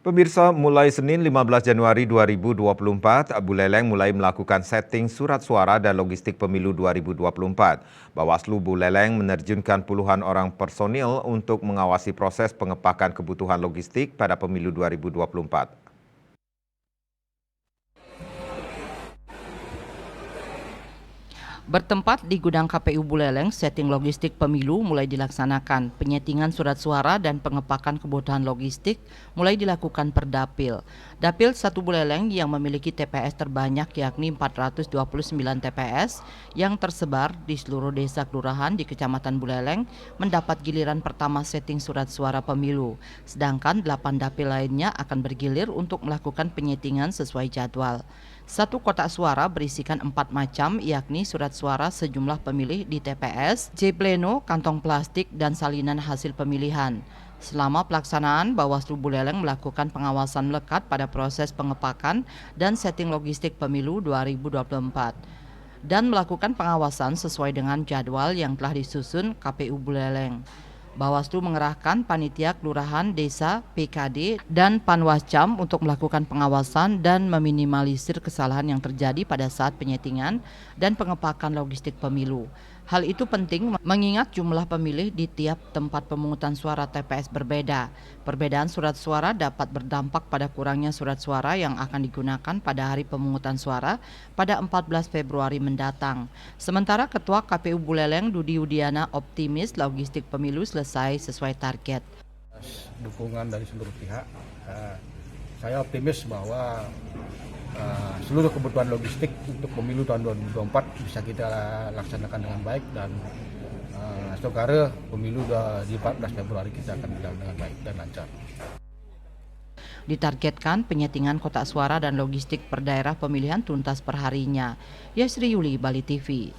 Pemirsa, mulai Senin 15 Januari 2024, Buleleng mulai melakukan setting surat suara dan logistik pemilu 2024. Bawaslu Buleleng menerjunkan puluhan orang personil untuk mengawasi proses pengepakan kebutuhan logistik pada pemilu 2024. Bertempat di gudang KPU Buleleng, setting logistik pemilu mulai dilaksanakan. Penyetingan surat suara dan pengepakan kebutuhan logistik mulai dilakukan per dapil. Dapil 1 Buleleng yang memiliki TPS terbanyak yakni 429 TPS yang tersebar di seluruh desa kelurahan di Kecamatan Buleleng mendapat giliran pertama setting surat suara pemilu. Sedangkan 8 dapil lainnya akan bergilir untuk melakukan penyetingan sesuai jadwal. Satu kotak suara berisikan 4 macam yakni surat suara sejumlah pemilih di TPS, C-Pleno, kantong plastik, dan salinan hasil pemilihan. Selama pelaksanaan, Bawaslu Buleleng melakukan pengawasan melekat pada proses pengepakan dan setting logistik pemilu 2024 dan melakukan pengawasan sesuai dengan jadwal yang telah disusun KPU Buleleng. Bawaslu mengerahkan panitia kelurahan, desa, PKD, dan Panwascam untuk melakukan pengawasan dan meminimalisir kesalahan yang terjadi pada saat penyetingan dan pengepakan logistik pemilu. Hal itu penting mengingat jumlah pemilih di tiap tempat pemungutan suara TPS berbeda. Perbedaan surat suara dapat berdampak pada kurangnya surat suara yang akan digunakan pada hari pemungutan suara pada 14 Februari mendatang. Sementara Ketua KPU Buleleng Dudi Yudiana optimis logistik pemilu selesai sesuai target. Dukungan dari seluruh pihak, saya optimis bahwa seluruh kebutuhan logistik untuk pemilu tahun 2024 bisa kita laksanakan dengan baik dan sekarang pemilu di 14 Februari kita akan berjalan dengan baik dan lancar. Ditargetkan penyetingan kotak suara dan logistik per daerah pemilihan tuntas perharinya. Yasri Yuli, Bali TV.